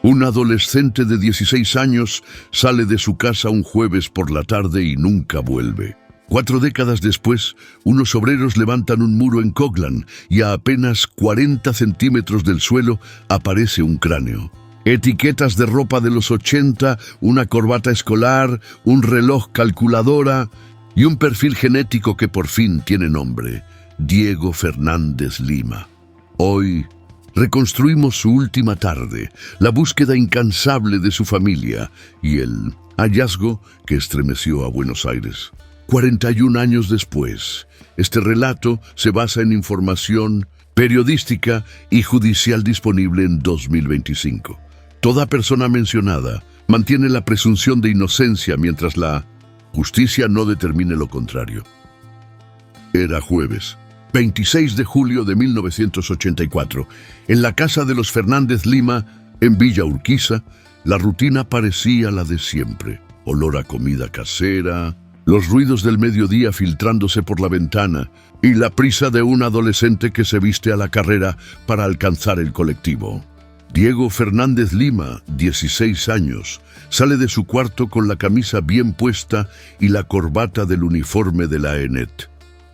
Un adolescente de 16 años sale de su casa un jueves por la tarde y nunca vuelve. 4 décadas después, unos obreros levantan un muro en Coglan y a apenas 40 centímetros del suelo aparece un cráneo. Etiquetas de ropa de los 80, una corbata escolar, un reloj calculadora y un perfil genético que por fin tiene nombre: Diego Fernández Lima. Hoy reconstruimos su última tarde, la búsqueda incansable de su familia y el hallazgo que estremeció a Buenos Aires. 41 años después, este relato se basa en información periodística y judicial disponible en 2025. Toda persona mencionada mantiene la presunción de inocencia mientras la justicia no determine lo contrario. Era jueves, 26 de julio de 1984. En la casa de los Fernández Lima, en Villa Urquiza, la rutina parecía la de siempre. Olor a comida casera, los ruidos del mediodía filtrándose por la ventana y la prisa de un adolescente que se viste a la carrera para alcanzar el colectivo. Diego Fernández Lima, 16 años, sale de su cuarto con la camisa bien puesta y la corbata del uniforme de la ENET.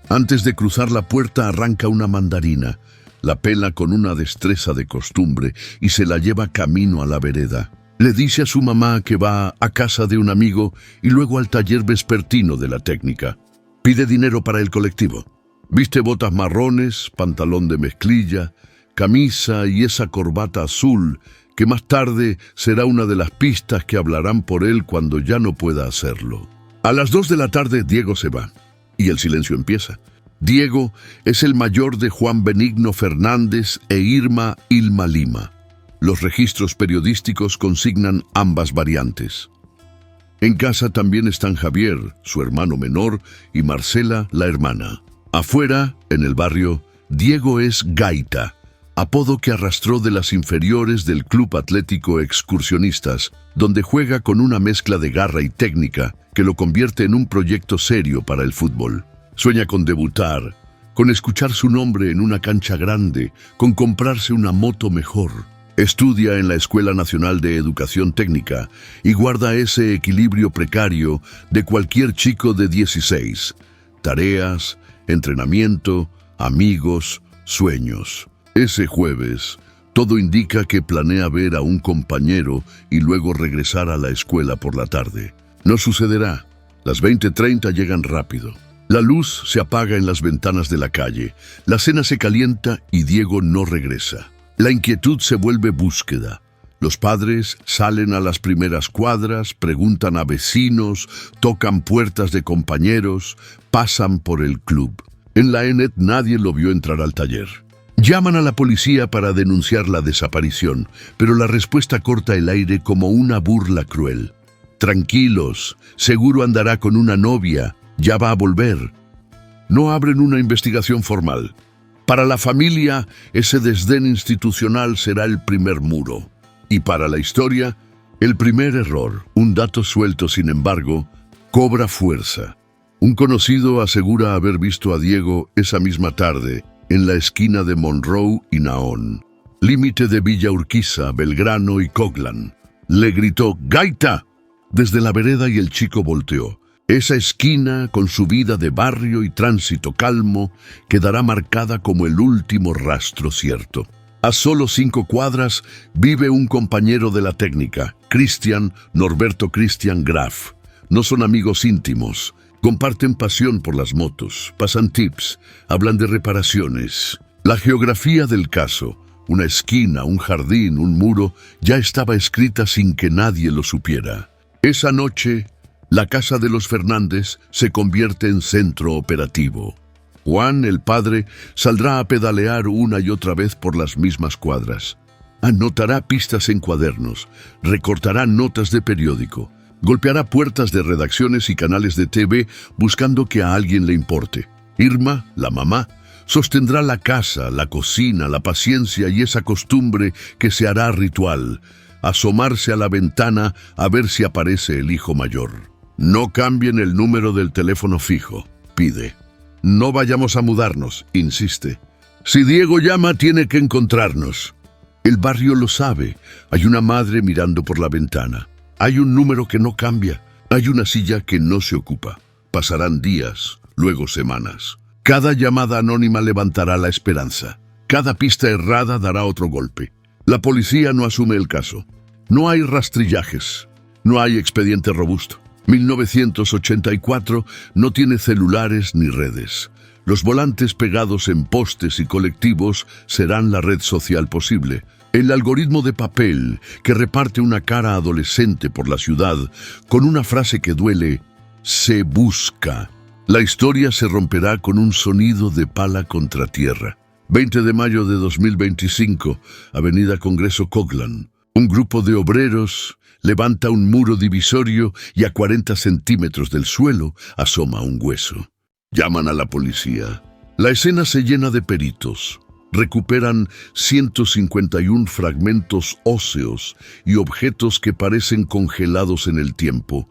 Antes de cruzar la puerta arranca una mandarina, la pela con una destreza de costumbre y se la lleva camino a la vereda. Le dice a su mamá que va a casa de un amigo y luego al taller vespertino de la técnica. Pide dinero para el colectivo. Viste botas marrones, pantalón de mezclilla, camisa y esa corbata azul que más tarde será una de las pistas que hablarán por él cuando ya no pueda hacerlo. A las 2 de la tarde Diego se va y el silencio empieza. Diego es el mayor de Juan Benigno Fernández e Irma Ilma Lima. Los registros periodísticos consignan ambas variantes. En casa también están Javier, su hermano menor, y Marcela, la hermana. Afuera, en el barrio, Diego es Gaita, apodo que arrastró de las inferiores del Club Atlético Excursionistas, donde juega con una mezcla de garra y técnica que lo convierte en un proyecto serio para el fútbol. Sueña con debutar, con escuchar su nombre en una cancha grande, con comprarse una moto mejor. Estudia en la Escuela Nacional de Educación Técnica y guarda ese equilibrio precario de cualquier chico de 16. Tareas, entrenamiento, amigos, sueños. Ese jueves, todo indica que planea ver a un compañero y luego regresar a la escuela por la tarde. No sucederá. Las 20:30 llegan rápido. La luz se apaga en las ventanas de la calle. La cena se calienta y Diego no regresa. La inquietud se vuelve búsqueda. Los padres salen a las primeras cuadras, preguntan a vecinos, tocan puertas de compañeros, pasan por el club. En la ENET nadie lo vio entrar al taller. Llaman a la policía para denunciar la desaparición, pero la respuesta corta el aire como una burla cruel. Tranquilos, seguro andará con una novia, ya va a volver. No abren una investigación formal. Para la familia, ese desdén institucional será el primer muro. Y para la historia, el primer error. Un dato suelto, sin embargo, cobra fuerza. Un conocido asegura haber visto a Diego esa misma tarde en la esquina de Monroe y Naón, límite de Villa Urquiza, Belgrano y Coglan. Le gritó «¡Gaita!» desde la vereda y el chico volteó. Esa esquina, con su vida de barrio y tránsito calmo, quedará marcada como el último rastro cierto. A solo 5 cuadras vive un compañero de la técnica, Norberto Cristian Graf. No son amigos íntimos, comparten pasión por las motos, pasan tips, hablan de reparaciones. La geografía del caso, una esquina, un jardín, un muro, ya estaba escrita sin que nadie lo supiera. Esa noche, la casa de los Fernández se convierte en centro operativo. Juan, el padre, saldrá a pedalear una y otra vez por las mismas cuadras. Anotará pistas en cuadernos, recortará notas de periódico, golpeará puertas de redacciones y canales de TV buscando que a alguien le importe. Irma, la mamá, sostendrá la casa, la cocina, la paciencia y esa costumbre que se hará ritual, asomarse a la ventana a ver si aparece el hijo mayor. No cambien el número del teléfono fijo, pide. No vayamos a mudarnos, insiste. Si Diego llama, tiene que encontrarnos. El barrio lo sabe. Hay una madre mirando por la ventana. Hay un número que no cambia. Hay una silla que no se ocupa. Pasarán días, luego semanas. Cada llamada anónima levantará la esperanza. Cada pista errada dará otro golpe. La policía no asume el caso. No hay rastrillajes. No hay expediente robusto. 1984 no tiene celulares ni redes. Los volantes pegados en postes y colectivos serán la red social posible. El algoritmo de papel que reparte una cara adolescente por la ciudad con una frase que duele: se busca. La historia se romperá con un sonido de pala contra tierra. 20 de mayo de 2025, Avenida Congreso Coglan. Un grupo de obreros levanta un muro divisorio y a 40 centímetros del suelo asoma un hueso. Llaman a la policía. La escena se llena de peritos. Recuperan 151 fragmentos óseos y objetos que parecen congelados en el tiempo.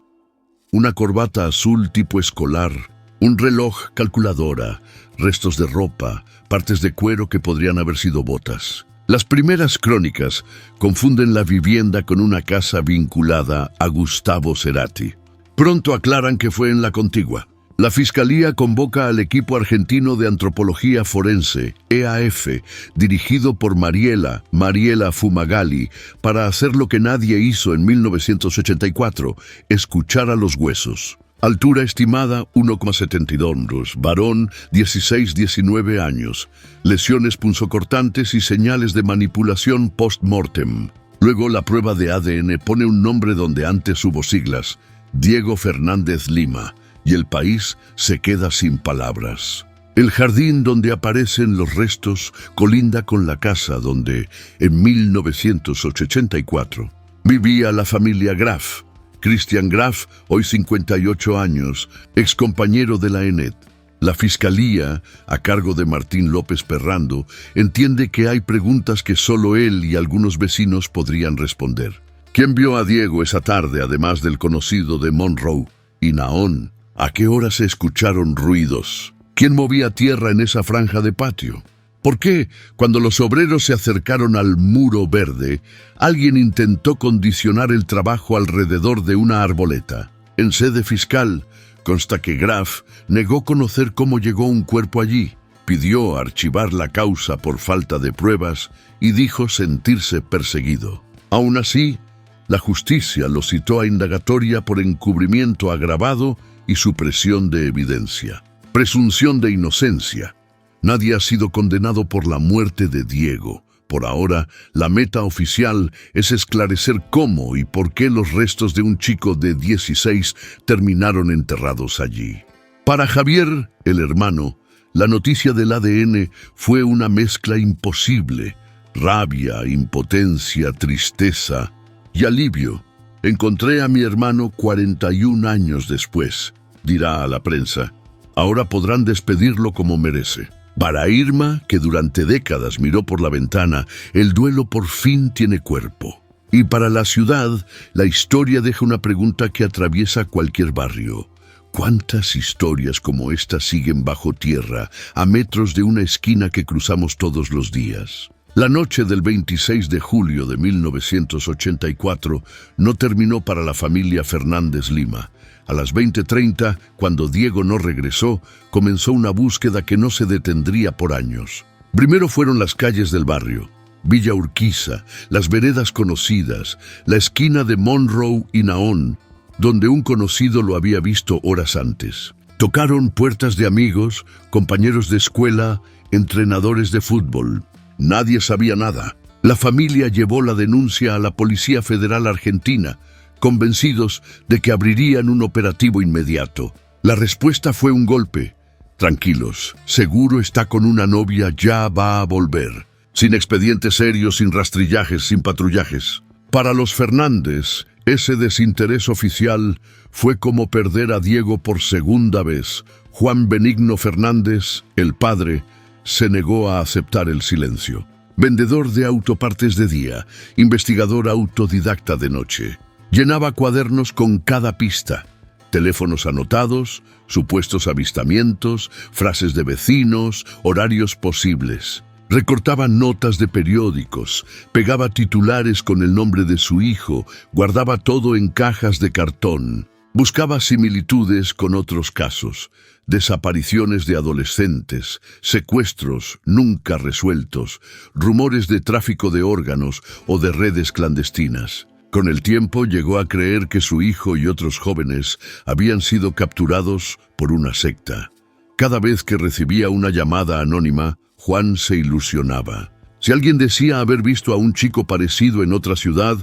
Una corbata azul tipo escolar, un reloj calculadora, restos de ropa, partes de cuero que podrían haber sido botas. Las primeras crónicas confunden la vivienda con una casa vinculada a Gustavo Cerati. Pronto aclaran que fue en la contigua. La Fiscalía convoca al equipo argentino de antropología forense, EAF, dirigido por Mariela Fumagalli, para hacer lo que nadie hizo en 1984, escuchar a los huesos. Altura estimada 1,72 metros, varón 16-19 años, lesiones punzocortantes y señales de manipulación post-mortem. Luego la prueba de ADN pone un nombre donde antes hubo siglas, Diego Fernández Lima, y el país se queda sin palabras. El jardín donde aparecen los restos colinda con la casa donde, en 1984, vivía la familia Graf. Christian Graf, hoy 58 años, excompañero de la ENET. La Fiscalía, a cargo de Martín López Perrando, entiende que hay preguntas que solo él y algunos vecinos podrían responder. ¿Quién vio a Diego esa tarde, además del conocido de Monroe y Naón? ¿A qué hora se escucharon ruidos? ¿Quién movía tierra en esa franja de patio? ¿Por qué, cuando los obreros se acercaron al muro verde, alguien intentó condicionar el trabajo alrededor de una arboleta? En sede fiscal, consta que Graf negó conocer cómo llegó un cuerpo allí, pidió archivar la causa por falta de pruebas y dijo sentirse perseguido. Aún así, la justicia lo citó a indagatoria por encubrimiento agravado y supresión de evidencia. Presunción de inocencia. Nadie ha sido condenado por la muerte de Diego. Por ahora, la meta oficial es esclarecer cómo y por qué los restos de un chico de 16 terminaron enterrados allí. Para Javier, el hermano, la noticia del ADN fue una mezcla imposible. Rabia, impotencia, tristeza y alivio. Encontré a mi hermano 41 años después, dirá a la prensa. Ahora podrán despedirlo como merece. Para Irma, que durante décadas miró por la ventana, el duelo por fin tiene cuerpo. Y para la ciudad, la historia deja una pregunta que atraviesa cualquier barrio. ¿Cuántas historias como esta siguen bajo tierra, a metros de una esquina que cruzamos todos los días? La noche del 26 de julio de 1984 no terminó para la familia Fernández Lima. A las 20:30, cuando Diego no regresó, comenzó una búsqueda que no se detendría por años. Primero fueron las calles del barrio, Villa Urquiza, las veredas conocidas, la esquina de Monroe y Naón, donde un conocido lo había visto horas antes. Tocaron puertas de amigos, compañeros de escuela, entrenadores de fútbol. Nadie sabía nada. La familia llevó la denuncia a la Policía Federal Argentina, convencidos de que abrirían un operativo inmediato. La respuesta fue un golpe. Tranquilos, seguro está con una novia, ya va a volver. Sin expedientes serios, sin rastrillajes, sin patrullajes. Para los Fernández, ese desinterés oficial fue como perder a Diego por segunda vez. Juan Benigno Fernández, el padre, se negó a aceptar el silencio. Vendedor de autopartes de día, investigador autodidacta de noche. Llenaba cuadernos con cada pista, teléfonos anotados, supuestos avistamientos, frases de vecinos, horarios posibles. Recortaba notas de periódicos, pegaba titulares con el nombre de su hijo, guardaba todo en cajas de cartón. Buscaba similitudes con otros casos, desapariciones de adolescentes, secuestros nunca resueltos, rumores de tráfico de órganos o de redes clandestinas. Con el tiempo llegó a creer que su hijo y otros jóvenes habían sido capturados por una secta. Cada vez que recibía una llamada anónima, Juan se ilusionaba. Si alguien decía haber visto a un chico parecido en otra ciudad,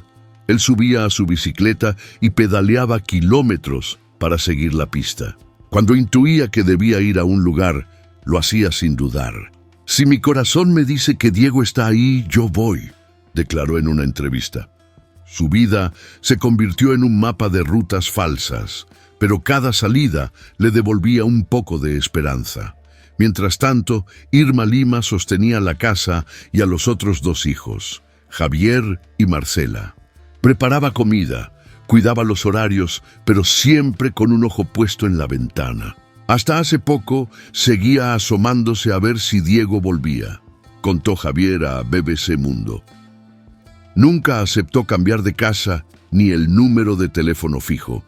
él subía a su bicicleta y pedaleaba kilómetros para seguir la pista. Cuando intuía que debía ir a un lugar, lo hacía sin dudar. «Si mi corazón me dice que Diego está ahí, yo voy», declaró en una entrevista. Su vida se convirtió en un mapa de rutas falsas, pero cada salida le devolvía un poco de esperanza. Mientras tanto, Irma Lima sostenía la casa y a los otros dos hijos, Javier y Marcela. Preparaba comida, cuidaba los horarios, pero siempre con un ojo puesto en la ventana. Hasta hace poco seguía asomándose a ver si Diego volvía, contó Javier a BBC Mundo. Nunca aceptó cambiar de casa ni el número de teléfono fijo.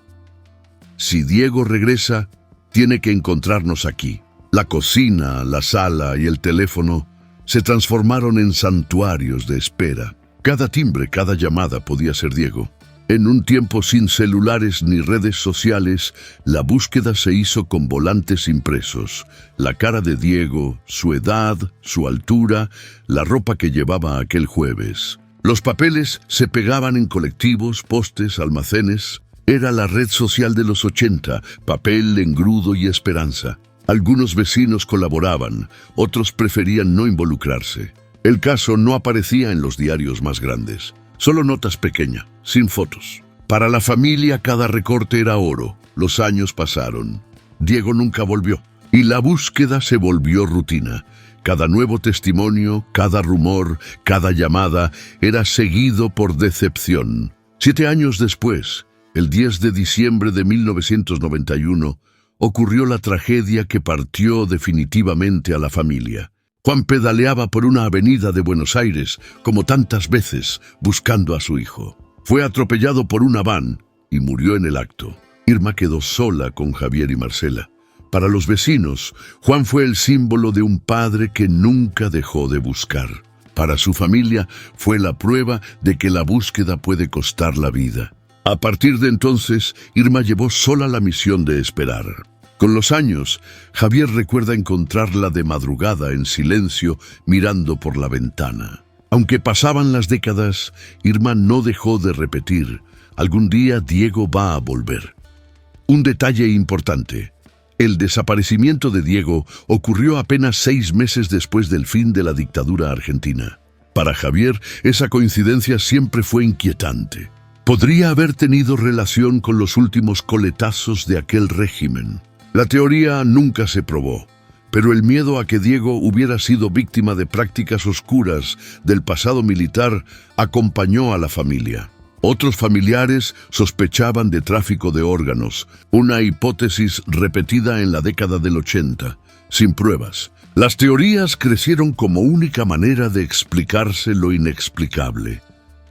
Si Diego regresa, tiene que encontrarnos aquí. La cocina, la sala y el teléfono se transformaron en santuarios de espera. Cada timbre, cada llamada podía ser Diego. En un tiempo sin celulares ni redes sociales, la búsqueda se hizo con volantes impresos. La cara de Diego, su edad, su altura, la ropa que llevaba aquel jueves. Los papeles se pegaban en colectivos, postes, almacenes. Era la red social de los 80, papel, engrudo y esperanza. Algunos vecinos colaboraban, otros preferían no involucrarse. El caso no aparecía en los diarios más grandes, solo notas pequeñas, sin fotos. Para la familia cada recorte era oro. Los años pasaron. Diego nunca volvió, y la búsqueda se volvió rutina. Cada nuevo testimonio, cada rumor, cada llamada era seguido por decepción. 7 años después, el 10 de diciembre de 1991, ocurrió la tragedia que partió definitivamente a la familia. Juan pedaleaba por una avenida de Buenos Aires, como tantas veces, buscando a su hijo. Fue atropellado por una van y murió en el acto. Irma quedó sola con Javier y Marcela. Para los vecinos, Juan fue el símbolo de un padre que nunca dejó de buscar. Para su familia, fue la prueba de que la búsqueda puede costar la vida. A partir de entonces, Irma llevó sola la misión de esperar. Con los años, Javier recuerda encontrarla de madrugada en silencio, mirando por la ventana. Aunque pasaban las décadas, Irma no dejó de repetir: algún día Diego va a volver. Un detalle importante: el desaparecimiento de Diego ocurrió apenas 6 meses después del fin de la dictadura argentina. Para Javier, esa coincidencia siempre fue inquietante. ¿Podría haber tenido relación con los últimos coletazos de aquel régimen? La teoría nunca se probó, pero el miedo a que Diego hubiera sido víctima de prácticas oscuras del pasado militar acompañó a la familia. Otros familiares sospechaban de tráfico de órganos, una hipótesis repetida en la década del 80, sin pruebas. Las teorías crecieron como única manera de explicarse lo inexplicable.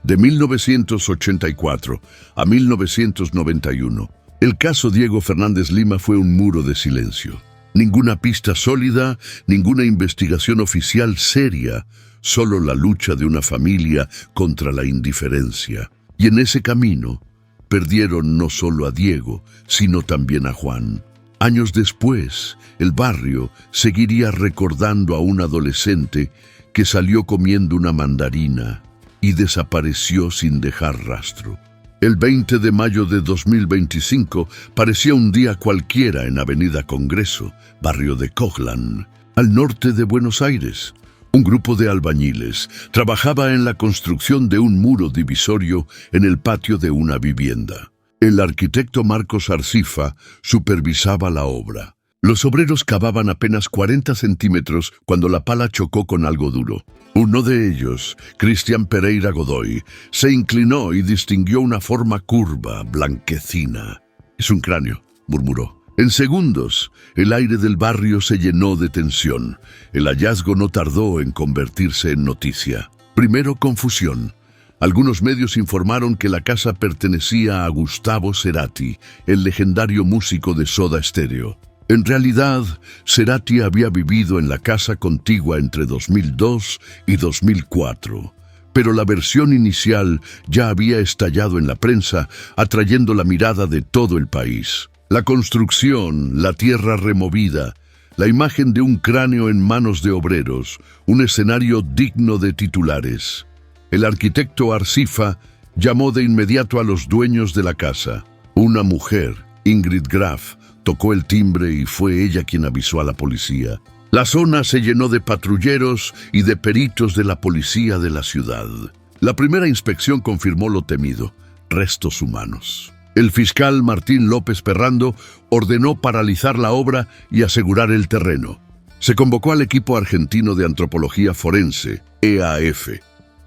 De 1984 a 1991, el caso Diego Fernández Lima fue un muro de silencio. Ninguna pista sólida, ninguna investigación oficial seria, solo la lucha de una familia contra la indiferencia. Y en ese camino, perdieron no solo a Diego, sino también a Juan. Años después, el barrio seguiría recordando a un adolescente que salió comiendo una mandarina y desapareció sin dejar rastro. El 20 de mayo de 2025 parecía un día cualquiera en Avenida Congreso, barrio de Coglan, al norte de Buenos Aires. Un grupo de albañiles trabajaba en la construcción de un muro divisorio en el patio de una vivienda. El arquitecto Marcos Arcifa supervisaba la obra. Los obreros cavaban apenas 40 centímetros cuando la pala chocó con algo duro. Uno de ellos, Cristian Pereira Godoy, se inclinó y distinguió una forma curva, blanquecina. «Es un cráneo», murmuró. En segundos, el aire del barrio se llenó de tensión. El hallazgo no tardó en convertirse en noticia. Primero, confusión. Algunos medios informaron que la casa pertenecía a Gustavo Cerati, el legendario músico de Soda Stereo. En realidad, Cerati había vivido en la casa contigua entre 2002 y 2004. Pero la versión inicial ya había estallado en la prensa, atrayendo la mirada de todo el país. La construcción, la tierra removida, la imagen de un cráneo en manos de obreros, un escenario digno de titulares. El arquitecto Arcifa llamó de inmediato a los dueños de la casa. Una mujer, Ingrid Graf, tocó el timbre y fue ella quien avisó a la policía. La zona se llenó de patrulleros y de peritos de la policía de la ciudad. La primera inspección confirmó lo temido: restos humanos. El fiscal Martín López Perrando ordenó paralizar la obra y asegurar el terreno. Se convocó al equipo argentino de antropología forense, EAF,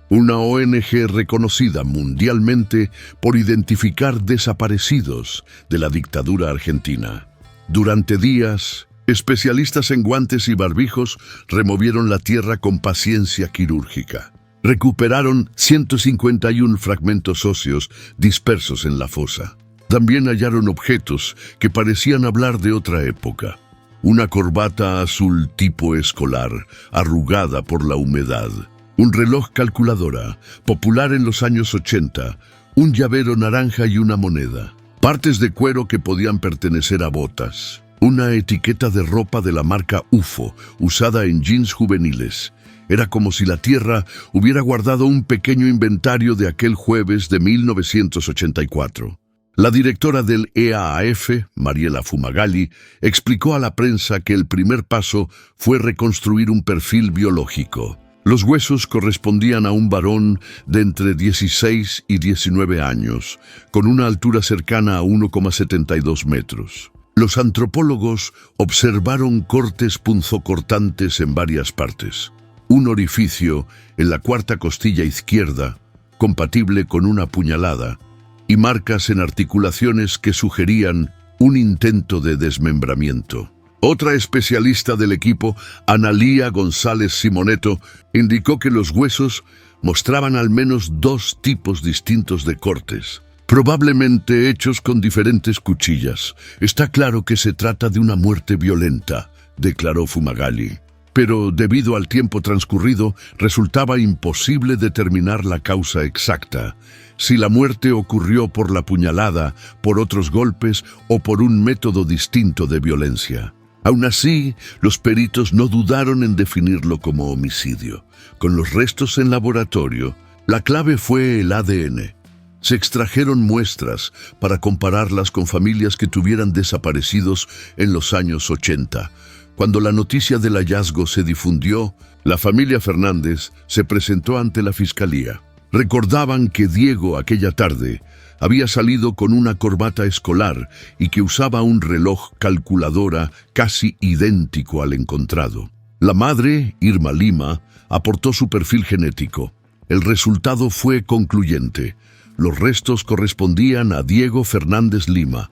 una ONG reconocida mundialmente por identificar desaparecidos de la dictadura argentina. Durante días, especialistas en guantes y barbijos removieron la tierra con paciencia quirúrgica. Recuperaron 151 fragmentos óseos dispersos en la fosa. También hallaron objetos que parecían hablar de otra época. Una corbata azul tipo escolar, arrugada por la humedad. Un reloj calculadora, popular en los años 80. Un llavero naranja y una moneda. Partes de cuero que podían pertenecer a botas. Una etiqueta de ropa de la marca UFO, usada en jeans juveniles. Era como si la Tierra hubiera guardado un pequeño inventario de aquel jueves de 1984. La directora del EAF, Mariela Fumagalli, explicó a la prensa que el primer paso fue reconstruir un perfil biológico. Los huesos correspondían a un varón de entre 16 y 19 años, con una altura cercana a 1,72 metros. Los antropólogos observaron cortes punzocortantes en varias partes. Un orificio en la cuarta costilla izquierda, compatible con una puñalada, y marcas en articulaciones que sugerían un intento de desmembramiento. Otra especialista del equipo, Analía González Simoneto, indicó que los huesos mostraban al menos 2 tipos distintos de cortes, probablemente hechos con diferentes cuchillas. Está claro que se trata de una muerte violenta, declaró Fumagalli. Pero debido al tiempo transcurrido, resultaba imposible determinar la causa exacta, si la muerte ocurrió por la puñalada, por otros golpes o por un método distinto de violencia. Aún así, los peritos no dudaron en definirlo como homicidio. Con los restos en laboratorio, la clave fue el ADN. Se extrajeron muestras para compararlas con familias que tuvieran desaparecidos en los años 80. Cuando la noticia del hallazgo se difundió, la familia Fernández se presentó ante la fiscalía. Recordaban que Diego aquella tarde había salido con una corbata escolar y que usaba un reloj calculadora casi idéntico al encontrado. La madre, Irma Lima, aportó su perfil genético. El resultado fue concluyente. Los restos correspondían a Diego Fernández Lima.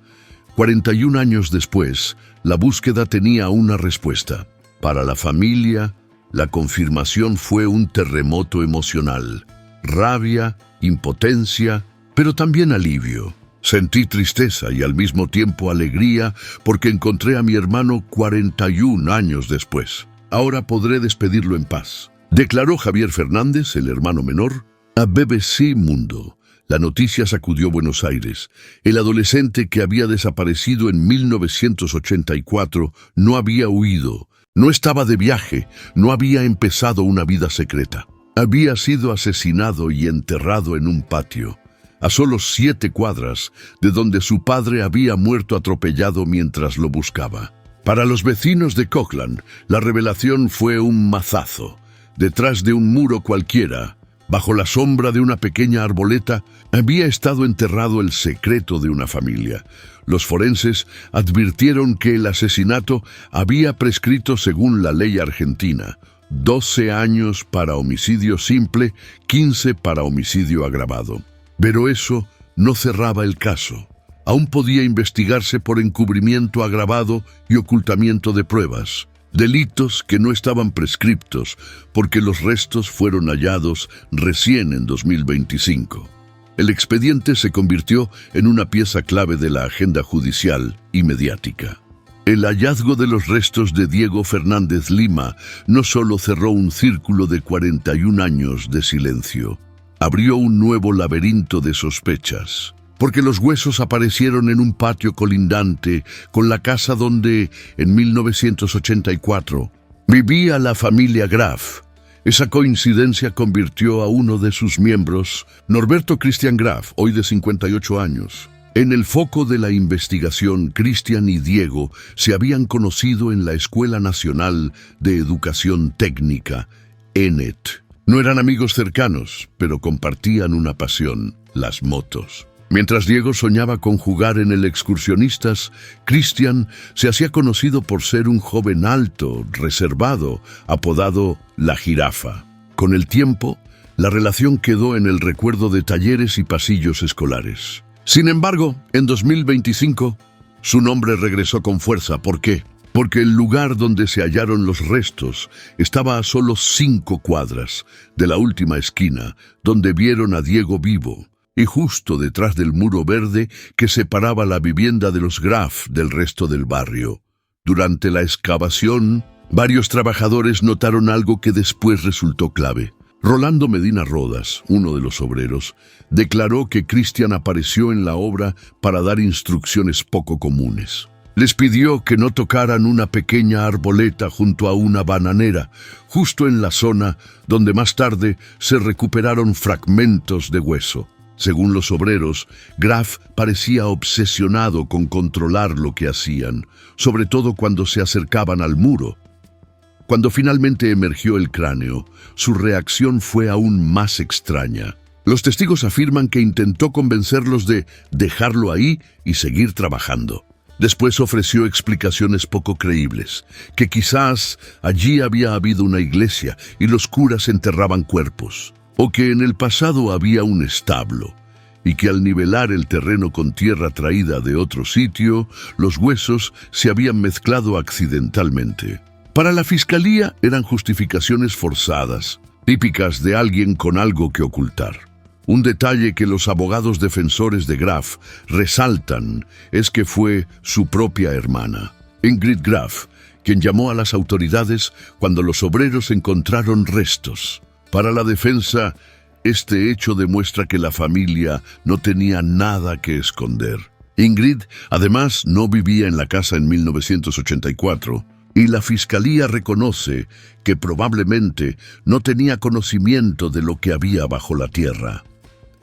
41 años después, la búsqueda tenía una respuesta. Para la familia, la confirmación fue un terremoto emocional. Rabia, impotencia, pero también alivio. Sentí tristeza y al mismo tiempo alegría porque encontré a mi hermano 41 años después. Ahora podré despedirlo en paz, declaró Javier Fernández, el hermano menor, a BBC Mundo. La noticia sacudió Buenos Aires. El adolescente que había desaparecido en 1984 no había huido, no estaba de viaje, no había empezado una vida secreta. Había sido asesinado y enterrado en un patio, a solo 7 cuadras de donde su padre había muerto atropellado mientras lo buscaba. Para los vecinos de Coglan, la revelación fue un mazazo. Detrás de un muro cualquiera, bajo la sombra de una pequeña arboleta, había estado enterrado el secreto de una familia. Los forenses advirtieron que el asesinato había prescrito según la ley argentina: 12 años para homicidio simple, 15 para homicidio agravado. Pero eso no cerraba el caso. aún podía investigarse por encubrimiento agravado y ocultamiento de pruebas, delitos que no estaban prescriptos porque los restos fueron hallados recién en 2025. El expediente se convirtió en una pieza clave de la agenda judicial y mediática. El hallazgo de los restos de Diego Fernández Lima no solo cerró un círculo de 41 años de silencio, abrió un nuevo laberinto de sospechas, porque los huesos aparecieron en un patio colindante con la casa donde, en 1984, vivía la familia Graf. Esa coincidencia convirtió a uno de sus miembros, Norberto Cristian Graf, hoy de 58 años. En el foco de la investigación, Cristian y Diego se habían conocido en la Escuela Nacional de Educación Técnica, ENET. No eran amigos cercanos, pero compartían una pasión, las motos. Mientras Diego soñaba con jugar en el Excursionistas, Cristian se hacía conocido por ser un joven alto, reservado, apodado La Jirafa. Con el tiempo, la relación quedó en el recuerdo de talleres y pasillos escolares. Sin embargo, en 2025, su nombre regresó con fuerza. ¿Por qué? Porque el lugar donde se hallaron los restos estaba a solo 5 cuadras de la última esquina donde vieron a Diego vivo, y justo detrás del muro verde que separaba la vivienda de los Graf del resto del barrio. Durante la excavación, varios trabajadores notaron algo que después resultó clave. Rolando Medina Rodas, uno de los obreros, declaró que Cristian apareció en la obra para dar instrucciones poco comunes. Les pidió que no tocaran una pequeña arboleta junto a una bananera, justo en la zona donde más tarde se recuperaron fragmentos de hueso. Según los obreros, Graf parecía obsesionado con controlar lo que hacían, sobre todo cuando se acercaban al muro. Cuando finalmente emergió el cráneo, su reacción fue aún más extraña. Los testigos afirman que intentó convencerlos de dejarlo ahí y seguir trabajando. Después ofreció explicaciones poco creíbles, que quizás allí había habido una iglesia y los curas enterraban cuerpos, o que en el pasado había un establo, y que al nivelar el terreno con tierra traída de otro sitio, los huesos se habían mezclado accidentalmente. Para la fiscalía eran justificaciones forzadas, típicas de alguien con algo que ocultar. Un detalle que los abogados defensores de Graf resaltan es que fue su propia hermana, Ingrid Graf, quien llamó a las autoridades cuando los obreros encontraron restos. Para la defensa, este hecho demuestra que la familia no tenía nada que esconder. Ingrid, además, no vivía en la casa en 1984, y la fiscalía reconoce que probablemente no tenía conocimiento de lo que había bajo la tierra.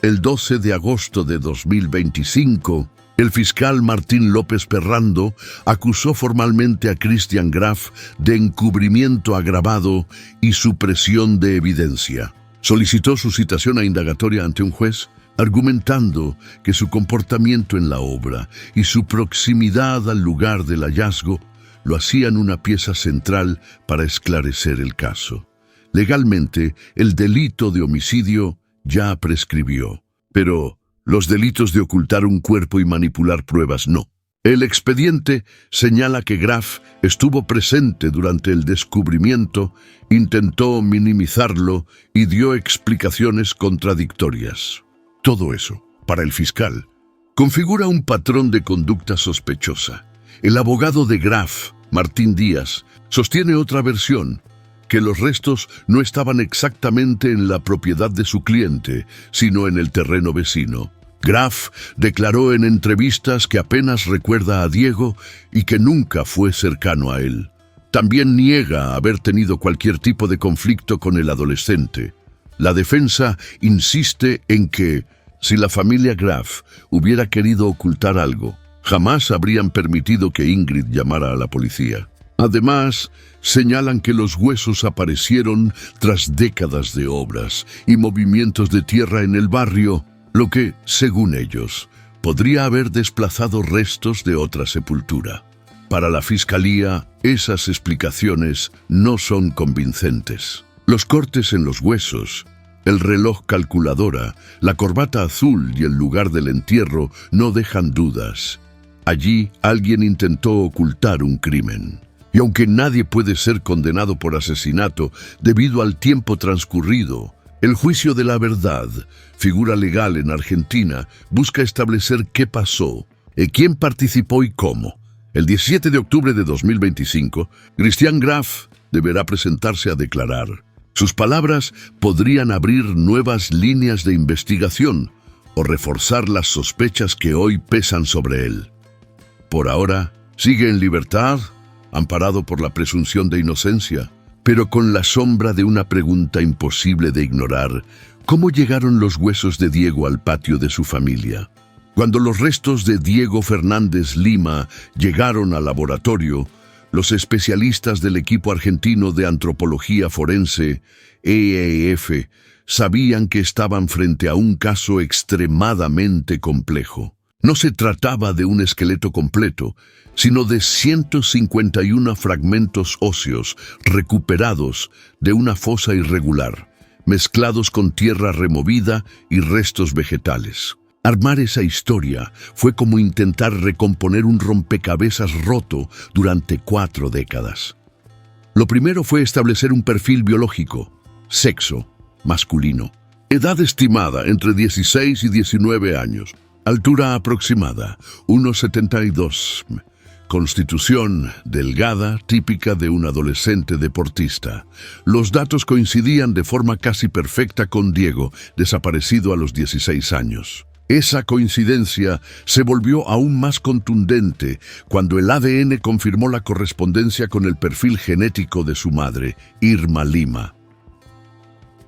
El 12 de agosto de 2025, el fiscal Martín López Perrando acusó formalmente a Cristian Graf de encubrimiento agravado y supresión de evidencia. Solicitó su citación a indagatoria ante un juez, argumentando que su comportamiento en la obra y su proximidad al lugar del hallazgo lo hacían una pieza central para esclarecer el caso. Legalmente, el delito de homicidio ya prescribió, pero los delitos de ocultar un cuerpo y manipular pruebas no. El expediente señala que Graf estuvo presente durante el descubrimiento, intentó minimizarlo y dio explicaciones contradictorias. Todo eso, para el fiscal, configura un patrón de conducta sospechosa. El abogado de Graf, Martín Díaz, sostiene otra versión, que los restos no estaban exactamente en la propiedad de su cliente, sino en el terreno vecino. Graf declaró en entrevistas que apenas recuerda a Diego y que nunca fue cercano a él. También niega haber tenido cualquier tipo de conflicto con el adolescente. La defensa insiste en que, si la familia Graf hubiera querido ocultar algo, jamás habrían permitido que Ingrid llamara a la policía. Además, señalan que los huesos aparecieron tras décadas de obras y movimientos de tierra en el barrio, lo que, según ellos, podría haber desplazado restos de otra sepultura. Para la fiscalía, esas explicaciones no son convincentes. Los cortes en los huesos El reloj calculadora, la corbata azul y el lugar del entierro no dejan dudas. Allí alguien intentó ocultar un crimen. Y aunque nadie puede ser condenado por asesinato debido al tiempo transcurrido, el juicio de la verdad, figura legal en Argentina, busca establecer qué pasó, quién participó y cómo. El 17 de octubre de 2025, Christian Graf deberá presentarse a declarar. Sus palabras podrían abrir nuevas líneas de investigación o reforzar las sospechas que hoy pesan sobre él. Por ahora, sigue en libertad, amparado por la presunción de inocencia, pero con la sombra de una pregunta imposible de ignorar: ¿cómo llegaron los huesos de Diego al patio de su familia? Cuando los restos de Diego Fernández Lima llegaron al laboratorio, los especialistas del equipo argentino de antropología forense, EAF, sabían que estaban frente a un caso extremadamente complejo. No se trataba de un esqueleto completo, sino de 151 fragmentos óseos recuperados de una fosa irregular, mezclados con tierra removida y restos vegetales. Armar esa historia fue como intentar recomponer un rompecabezas roto durante 4 décadas. Lo primero fue establecer un perfil biológico: sexo, masculino. Edad estimada entre 16 y 19 años. Altura aproximada, 1,72. Constitución delgada, típica de un adolescente deportista. Los datos coincidían de forma casi perfecta con Diego, desaparecido a los 16 años. Esa coincidencia se volvió aún más contundente cuando el ADN confirmó la correspondencia con el perfil genético de su madre, Irma Lima.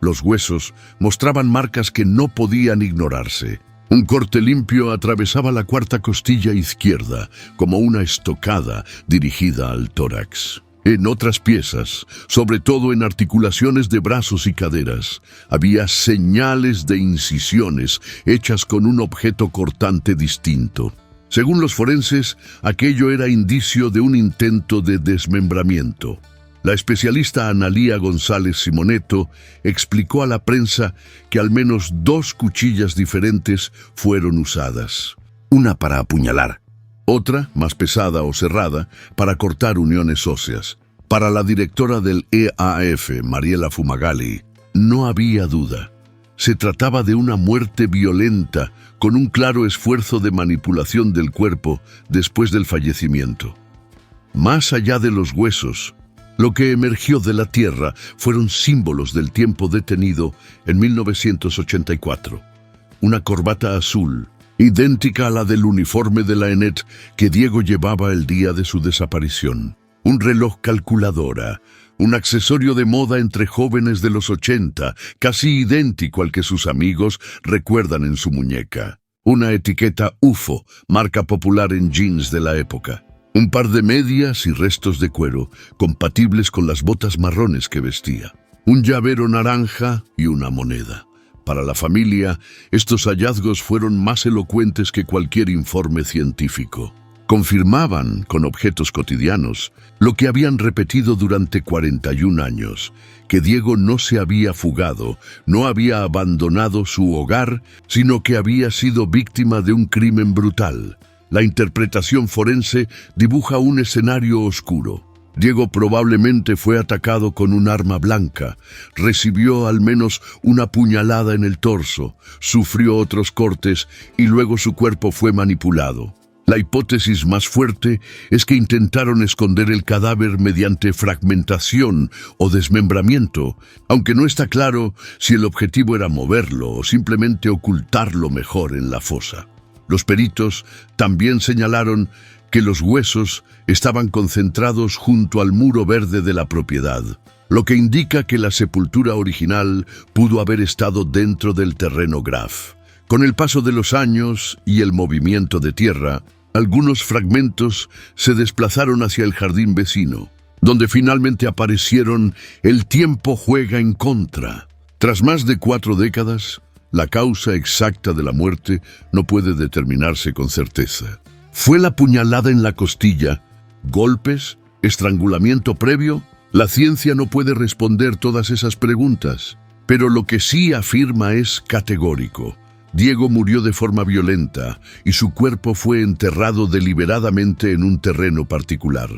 Los huesos mostraban marcas que no podían ignorarse. Un corte limpio atravesaba la cuarta costilla izquierda, como una estocada dirigida al tórax. En otras piezas, sobre todo en articulaciones de brazos y caderas, había señales de incisiones hechas con un objeto cortante distinto. Según los forenses, aquello era indicio de un intento de desmembramiento. La especialista Analía González Simoneto explicó a la prensa que al menos 2 cuchillas diferentes fueron usadas. Una para apuñalar, otra, más pesada o cerrada, para cortar uniones óseas. Para la directora del EAF, Mariela Fumagalli, no había duda. Se trataba de una muerte violenta, con un claro esfuerzo de manipulación del cuerpo después del fallecimiento. Más allá de los huesos, lo que emergió de la tierra fueron símbolos del tiempo detenido en 1984. Una corbata azul, idéntica a la del uniforme de la ENET que Diego llevaba el día de su desaparición. Un reloj calculadora, un accesorio de moda entre jóvenes de los 80, casi idéntico al que sus amigos recuerdan en su muñeca. Una etiqueta UFO, marca popular en jeans de la época. Un par de medias y restos de cuero, compatibles con las botas marrones que vestía. Un llavero naranja y una moneda. Para la familia, estos hallazgos fueron más elocuentes que cualquier informe científico. Confirmaban, con objetos cotidianos, lo que habían repetido durante 41 años, que Diego no se había fugado, no había abandonado su hogar, sino que había sido víctima de un crimen brutal. La interpretación forense dibuja un escenario oscuro. Diego probablemente fue atacado con un arma blanca, recibió al menos una puñalada en el torso, sufrió otros cortes y luego su cuerpo fue manipulado. La hipótesis más fuerte es que intentaron esconder el cadáver mediante fragmentación o desmembramiento, aunque no está claro si el objetivo era moverlo o simplemente ocultarlo mejor en la fosa. Los peritos también señalaron que los huesos estaban concentrados junto al muro verde de la propiedad, lo que indica que la sepultura original pudo haber estado dentro del terreno Graf. Con el paso de los años y el movimiento de tierra, algunos fragmentos se desplazaron hacia el jardín vecino, donde finalmente aparecieron. El tiempo juega en contra. Tras más de 4 décadas, la causa exacta de la muerte no puede determinarse con certeza. ¿Fue la puñalada en la costilla? ¿Golpes? ¿Estrangulamiento previo? La ciencia no puede responder todas esas preguntas. Pero lo que sí afirma es categórico. Diego murió de forma violenta y su cuerpo fue enterrado deliberadamente en un terreno particular.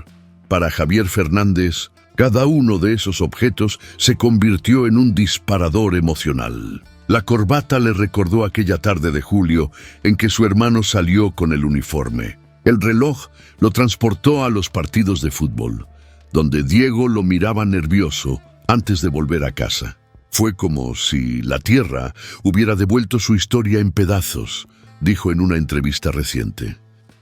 Para Javier Fernández, cada uno de esos objetos se convirtió en un disparador emocional. La corbata le recordó aquella tarde de julio en que su hermano salió con el uniforme. El reloj lo transportó a los partidos de fútbol, donde Diego lo miraba nervioso antes de volver a casa. Fue como si la Tierra hubiera devuelto su historia en pedazos, dijo en una entrevista reciente.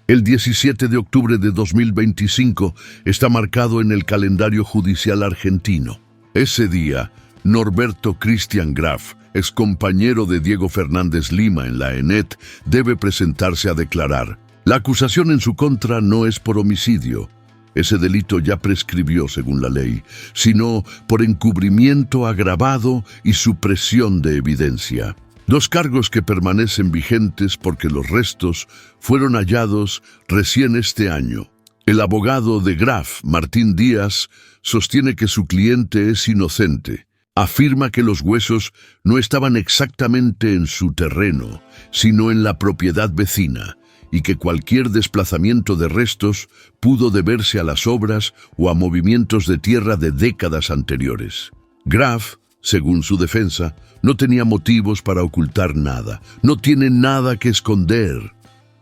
El 17 de octubre de 2025 está marcado en el calendario judicial argentino. Ese día, Norberto Cristian Graf, excompañero de Diego Fernández Lima en la ENET, debe presentarse a declarar. La acusación en su contra no es por homicidio. Ese delito ya prescribió según la ley, sino por encubrimiento agravado y supresión de evidencia. Dos cargos que permanecen vigentes porque los restos fueron hallados recién este año. El abogado de Graf, Martín Díaz, sostiene que su cliente es inocente. Afirma que los huesos no estaban exactamente en su terreno, sino en la propiedad vecina, y que cualquier desplazamiento de restos pudo deberse a las obras o a movimientos de tierra de décadas anteriores. Graf, según su defensa, no tenía motivos para ocultar nada, no tiene nada que esconder.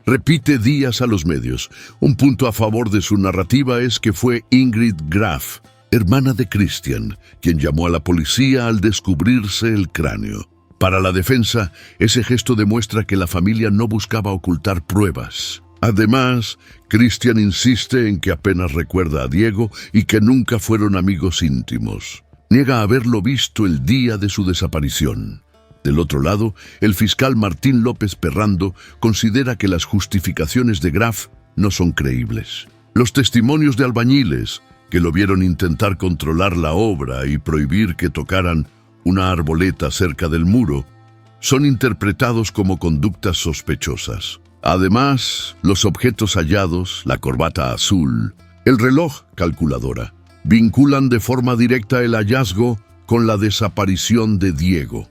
Repite Díaz a los medios. Un punto a favor de su narrativa es que fue Ingrid Graf, hermana de Cristian, quien llamó a la policía al descubrirse el cráneo. Para la defensa, ese gesto demuestra que la familia no buscaba ocultar pruebas. Además, Cristian insiste en que apenas recuerda a Diego y que nunca fueron amigos íntimos. Niega haberlo visto el día de su desaparición. Del otro lado, el fiscal Martín López Perrando considera que las justificaciones de Graf no son creíbles. Los testimonios de albañiles, que lo vieron intentar controlar la obra y prohibir que tocaran una arboleta cerca del muro, son interpretados como conductas sospechosas. Además, los objetos hallados, la corbata azul, el reloj calculadora, vinculan de forma directa el hallazgo con la desaparición de Diego.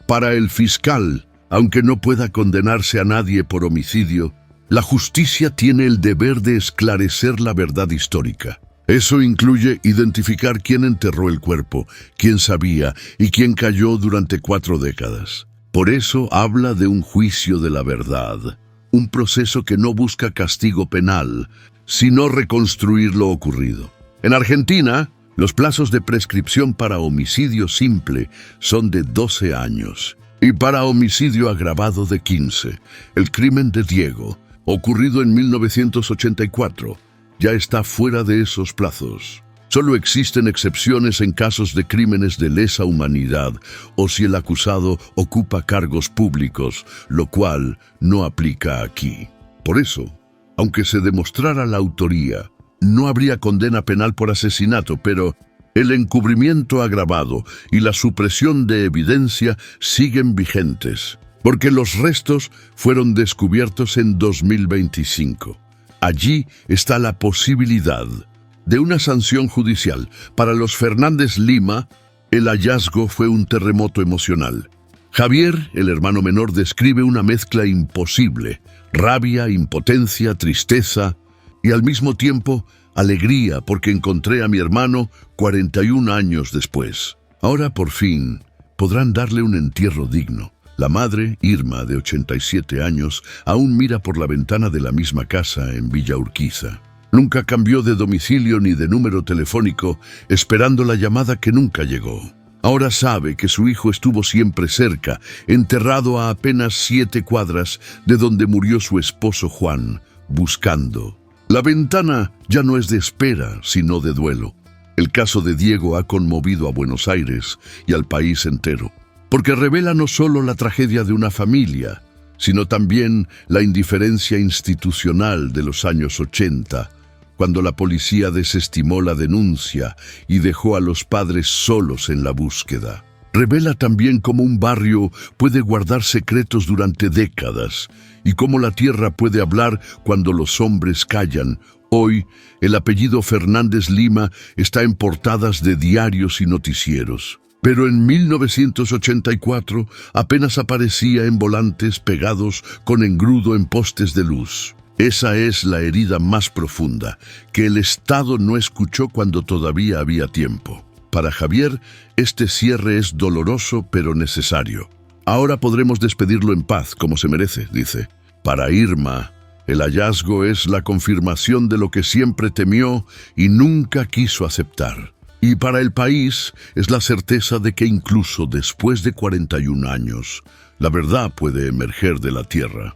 Para el fiscal, aunque no pueda condenarse a nadie por homicidio, la justicia tiene el deber de esclarecer la verdad histórica. Eso incluye identificar quién enterró el cuerpo, quién sabía y quién cayó durante 4 décadas. Por eso habla de un juicio de la verdad, un proceso que no busca castigo penal, sino reconstruir lo ocurrido. En Argentina, los plazos de prescripción para homicidio simple son de 12 años y para homicidio agravado de 15. El crimen de Diego, ocurrido en 1984, ya está fuera de esos plazos. Solo existen excepciones en casos de crímenes de lesa humanidad o si el acusado ocupa cargos públicos, lo cual no aplica aquí. Por eso, aunque se demostrara la autoría, no habría condena penal por asesinato, pero el encubrimiento agravado y la supresión de evidencia siguen vigentes, porque los restos fueron descubiertos en 2025. Allí está la posibilidad de una sanción judicial. Para los Fernández Lima, el hallazgo fue un terremoto emocional. Javier, el hermano menor, describe una mezcla imposible: rabia, impotencia, tristeza y al mismo tiempo alegría porque encontré a mi hermano 41 años después. Ahora por fin podrán darle un entierro digno. La madre, Irma, de 87 años, aún mira por la ventana de la misma casa en Villa Urquiza. Nunca cambió de domicilio ni de número telefónico, esperando la llamada que nunca llegó. Ahora sabe que su hijo estuvo siempre cerca, enterrado a apenas 7 cuadras de donde murió su esposo Juan, buscando. La ventana ya no es de espera, sino de duelo. El caso de Diego ha conmovido a Buenos Aires y al país entero, porque revela no solo la tragedia de una familia, sino también la indiferencia institucional de los años 80, cuando la policía desestimó la denuncia y dejó a los padres solos en la búsqueda. Revela también cómo un barrio puede guardar secretos durante décadas y cómo la tierra puede hablar cuando los hombres callan. Hoy, el apellido Fernández Lima está en portadas de diarios y noticieros. Pero en 1984 apenas aparecía en volantes pegados con engrudo en postes de luz. Esa es la herida más profunda, que el Estado no escuchó cuando todavía había tiempo. Para Javier, este cierre es doloroso pero necesario. Ahora podremos despedirlo en paz, como se merece, dice. Para Irma, el hallazgo es la confirmación de lo que siempre temió y nunca quiso aceptar. Y para el país es la certeza de que incluso después de 41 años, la verdad puede emerger de la tierra.